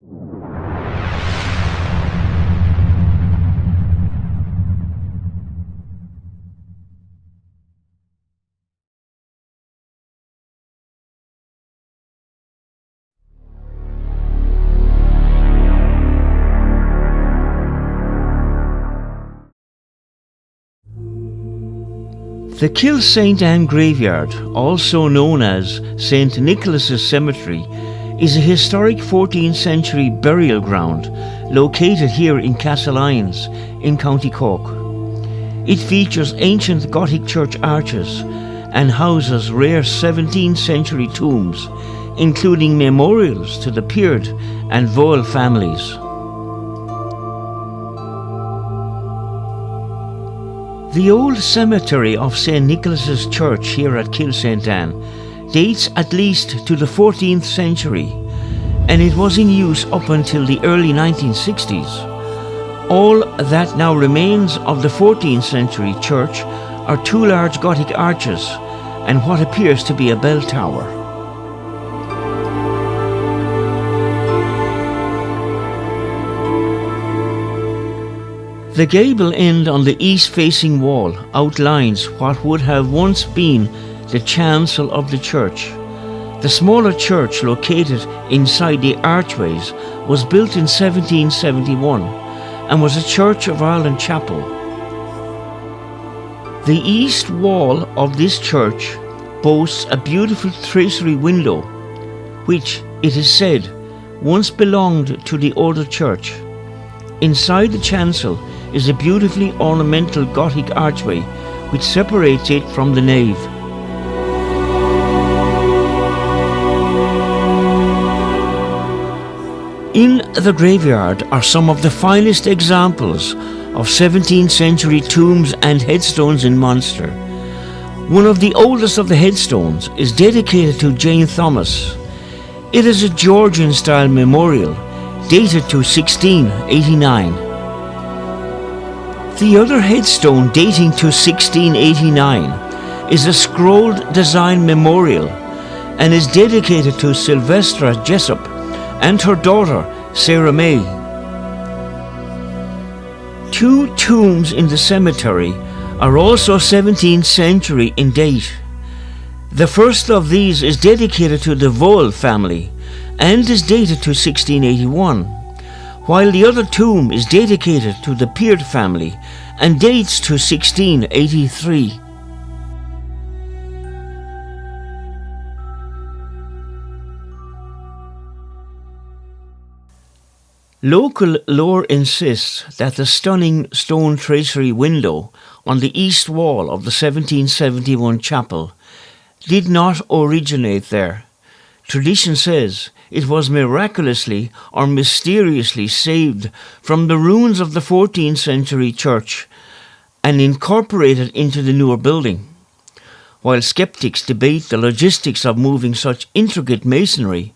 The Kill St Anne graveyard, also known as St Nicholas's Cemetery, is a historic 14th century burial ground located here in Castleines in County Cork. It features ancient Gothic church arches and houses rare 17th century tombs, including memorials to the Peard and Vole families. The old cemetery of St Nicholas's Church here at Kill St Anne dates at least to the 14th century, and it was in use up until the early 1960s. All that now remains of the 14th century church are two large Gothic arches and what appears to be a bell tower. The gable end on the east-facing wall outlines what would have once been the chancel of the church. The smaller church located inside the archways was built in 1771 and was a Church of Ireland chapel. The east wall of this church boasts a beautiful tracery window, which, it is said, once belonged to the older church. Inside the chancel is a beautifully ornamental Gothic archway which separates it from the nave. In the graveyard are some of the finest examples of 17th century tombs and headstones in Munster. One of the oldest of the headstones is dedicated to Jane Thomas. It is a Georgian-style memorial dated to 1689. The other headstone dating to 1689 is a scrolled design memorial and is dedicated to Sylvestra Jessup and her daughter Sarah May. Two tombs in the cemetery are also 17th century in date. The first of these is dedicated to the Vole family and is dated to 1681, while the other tomb is dedicated to the Peard family and dates to 1683. Local lore insists that the stunning stone tracery window on the east wall of the 1771 chapel did not originate there. Tradition says it was miraculously or mysteriously saved from the ruins of the 14th century church and incorporated into the newer building. While skeptics debate the logistics of moving such intricate masonry,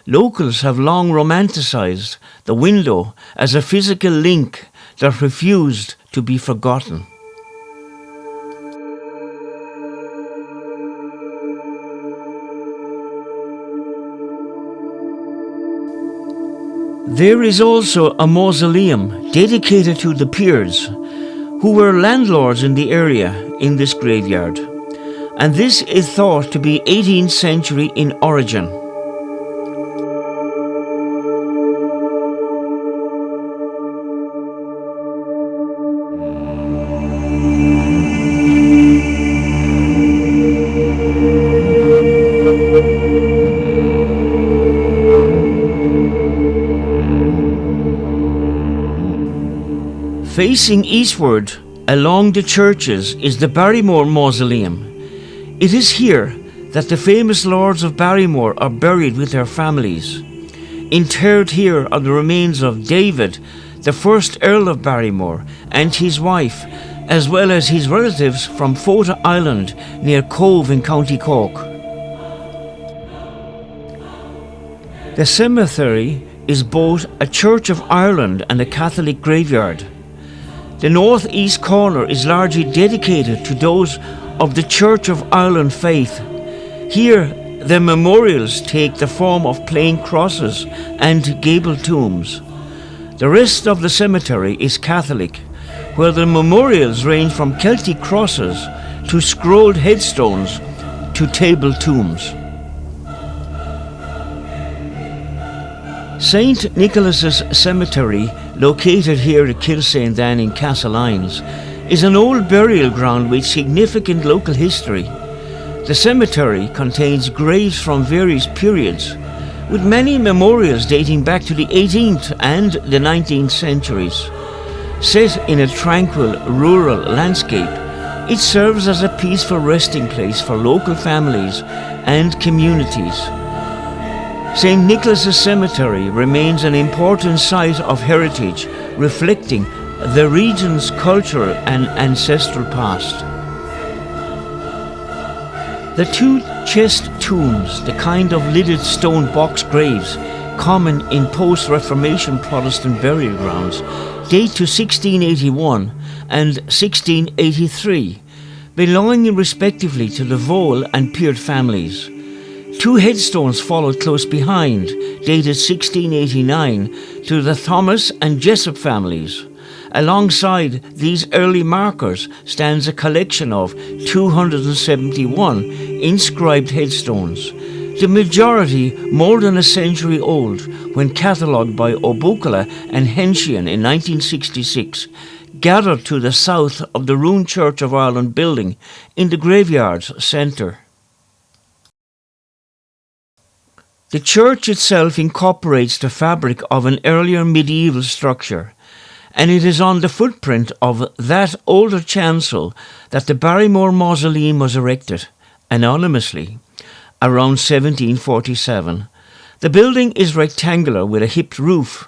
locals have long romanticized the window as a physical link that refused to be forgotten. There is also a mausoleum dedicated to the Peards, who were landlords in the area in this graveyard, and this is thought to be 18th century in origin. Facing eastward along the churches is the Barrymore Mausoleum. It is here that the famous lords of Barrymore are buried with their families. Interred here are the remains of David, the first Earl of Barrymore, and his wife, as well as his relatives from Fota Island near Cove in County Cork. The cemetery is both a Church of Ireland and a Catholic graveyard. The northeast corner is largely dedicated to those of the Church of Ireland faith. Here, the memorials take the form of plain crosses and gable tombs. The rest of the cemetery is Catholic, where the memorials range from Celtic crosses to scrolled headstones to table tombs. St. Nicholas's Cemetery, located here at Kilsaindan in Castlelyns, is an old burial ground with significant local history. The cemetery contains graves from various periods, with many memorials dating back to the 18th and the 19th centuries. Set in a tranquil rural landscape, it serves as a peaceful resting place for local families and communities. St. Nicholas's Cemetery remains an important site of heritage, reflecting the region's cultural and ancestral past. The two chest tombs, the kind of lidded stone box graves common in post-Reformation Protestant burial grounds, date to 1681 and 1683, belonging respectively to the Vole and Peard families. Two headstones followed close behind, dated 1689, to the Thomas and Jessup families. Alongside these early markers stands a collection of 271 inscribed headstones, the majority more than a century old when catalogued by O'Buchala and Henshian in 1966, gathered to the south of the ruined Church of Ireland building in the graveyard's centre. The church itself incorporates the fabric of an earlier medieval structure, and it is on the footprint of that older chancel that the Barrymore Mausoleum was erected, anonymously, around 1747. The building is rectangular with a hipped roof,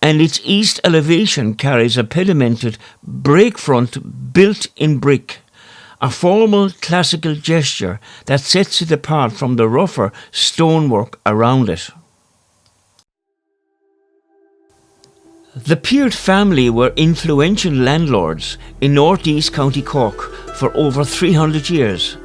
and its east elevation carries a pedimented break front built in brick, a formal classical gesture that sets it apart from the rougher stonework around it. The Peard family were influential landlords in northeast County Cork for over 300 years.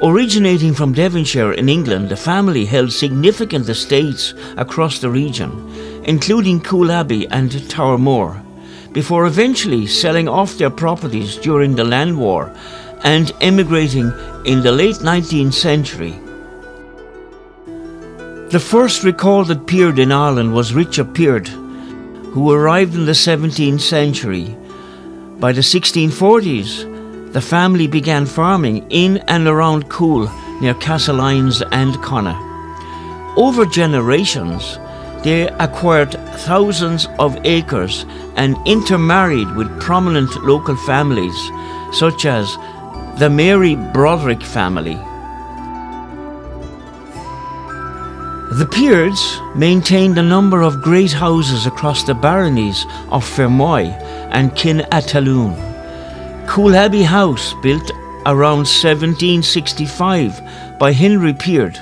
Originating from Devonshire in England, the family held significant estates across the region, including Cool Abbey and Towermore, before eventually selling off their properties during the Land War and emigrating in the late 19th century. The first recorded Peard in Ireland was Richard Peard, who arrived in the 17th century. By the 1640s, the family began farming in and around Cool near Castlelyns and Connacht. Over generations, they acquired thousands of acres and intermarried with prominent local families, such as the Mary Broderick family. The Peards maintained a number of great houses across the baronies of Fermoy and Kinataloon. Cool Abbey House, built around 1765 by Henry Peard.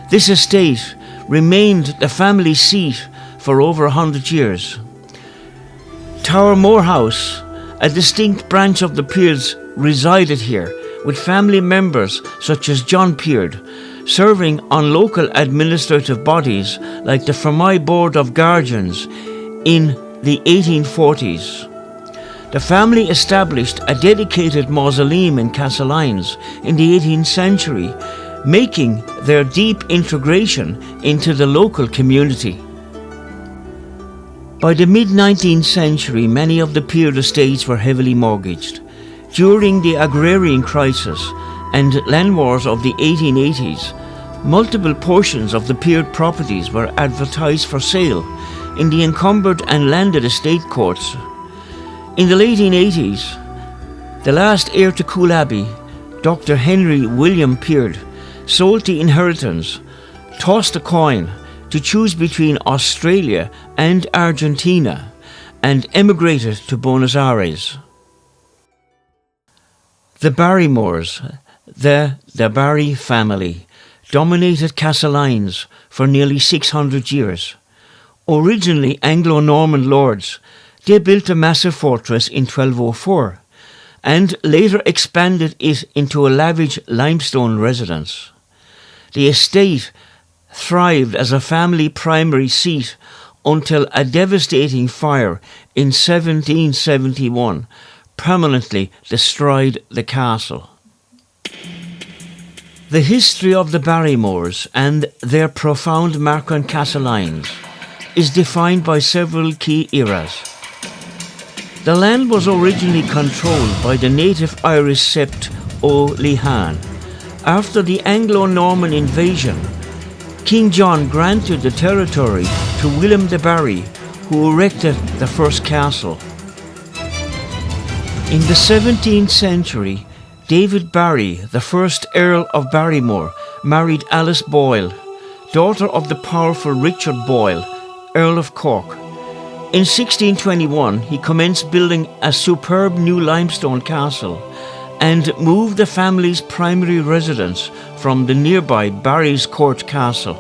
This estate remained the family seat for over 100 years. Towermore House, a distinct branch of the Peards, resided here, with family members such as John Peard, serving on local administrative bodies like the Fermoy Board of Guardians in the 1840s. The family established a dedicated mausoleum in Castlelyns in the 18th century, making their deep integration into the local community. By the mid-19th century, many of the Peard estates were heavily mortgaged. During the agrarian crisis and land wars of the 1880s, multiple portions of the Peard properties were advertised for sale in the encumbered and landed estate courts. In the late 1880s, the last heir to Cool Abbey, Dr. Henry William Peard, sold the inheritance, tossed a coin to choose between Australia and Argentina, and emigrated to Buenos Aires. The Barrymores, the Barry family, dominated Castlelyns for nearly 600 years. Originally Anglo-Norman lords, they built a massive fortress in 1204 and later expanded it into a lavish limestone residence. The estate thrived as a family primary seat until a devastating fire in 1771 permanently destroyed the castle. The history of the Barrymores and their profound mark on Castlelynes is defined by several key eras. The land was originally controlled by the native Irish sept O'Lehan. After the Anglo-Norman invasion, King John granted the territory to William the Barry, who erected the first castle. In the 17th century, David Barry, the first Earl of Barrymore, married Alice Boyle, daughter of the powerful Richard Boyle, Earl of Cork. In 1621, he commenced building a superb new limestone castle and moved the family's primary residence from the nearby Barry's Court Castle.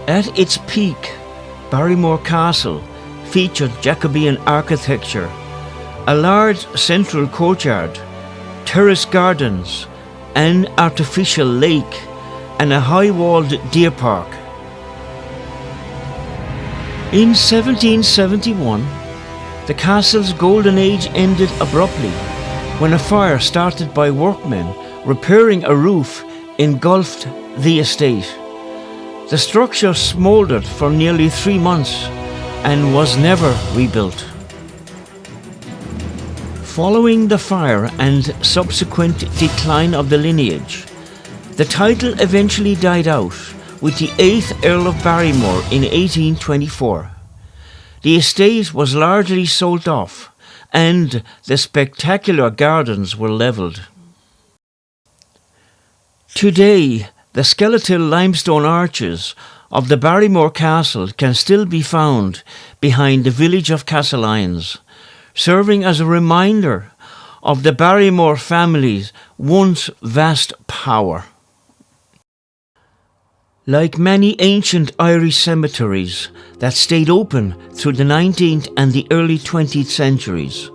At its peak, Barrymore Castle featured Jacobean architecture, a large central courtyard, terrace gardens, an artificial lake, and a high-walled deer park. In 1771, the castle's golden age ended abruptly when a fire started by workmen repairing a roof engulfed the estate. The structure smouldered for nearly 3 months and was never rebuilt. Following the fire and subsequent decline of the lineage, the title eventually died out with the 8th Earl of Barrymore in 1824. The estate was largely sold off and the spectacular gardens were levelled. Today, the skeletal limestone arches of the Barrymore Castle can still be found behind the village of Castlelynes, serving as a reminder of the Barrymore family's once vast power. Like many ancient Irish cemeteries that stayed open through the 19th and the early 20th centuries,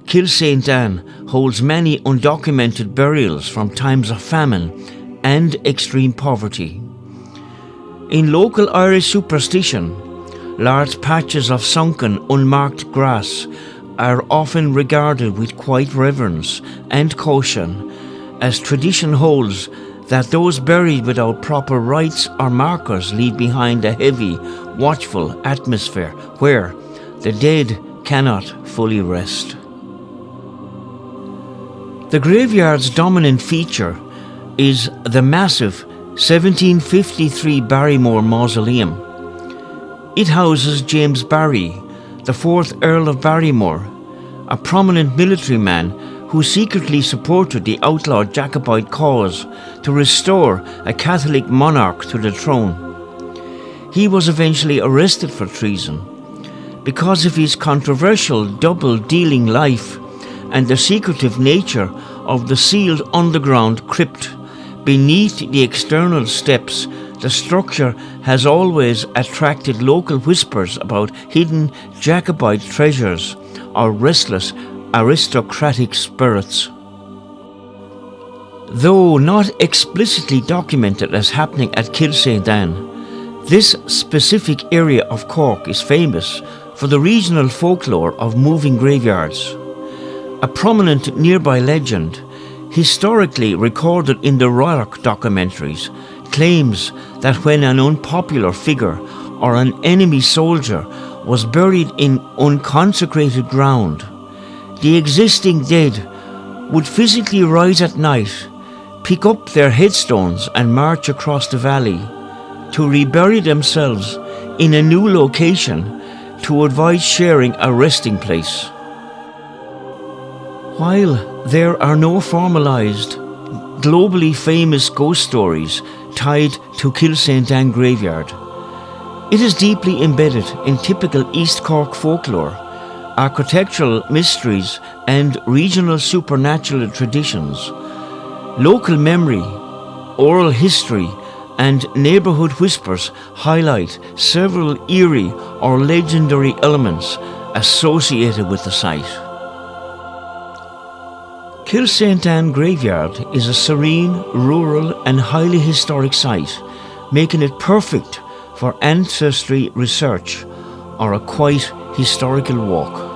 Kilsaint-Anne holds many undocumented burials from times of famine and extreme poverty. In local Irish superstition, large patches of sunken, unmarked grass are often regarded with quiet reverence and caution, as tradition holds that those buried without proper rites or markers leave behind a heavy, watchful atmosphere where the dead cannot fully rest. The graveyard's dominant feature is the massive 1753 Barrymore Mausoleum. It houses James Barry, the 4th Earl of Barrymore, a prominent military man who secretly supported the outlawed Jacobite cause to restore a Catholic monarch to the throne. He was eventually arrested for treason because of his controversial double-dealing life and the secretive nature of the sealed underground crypt. Beneath the external steps, the structure has always attracted local whispers about hidden Jacobite treasures or restless aristocratic spirits. Though not explicitly documented as happening at Kilsaint-Anne, this specific area of Cork is famous for the regional folklore of moving graveyards. A prominent nearby legend, historically recorded in the Roireach documentaries, claims that when an unpopular figure or an enemy soldier was buried in unconsecrated ground, the existing dead would physically rise at night, pick up their headstones and march across the valley to rebury themselves in a new location to avoid sharing a resting place. While there are no formalised, globally famous ghost stories tied to Kilsaint-Anne graveyard, it is deeply embedded in typical East Cork folklore, architectural mysteries and regional supernatural traditions. Local memory, oral history and neighbourhood whispers highlight several eerie or legendary elements associated with the site. Kill St Anne Graveyard is a serene, rural and highly historic site, making it perfect for ancestry research or a quiet historical walk.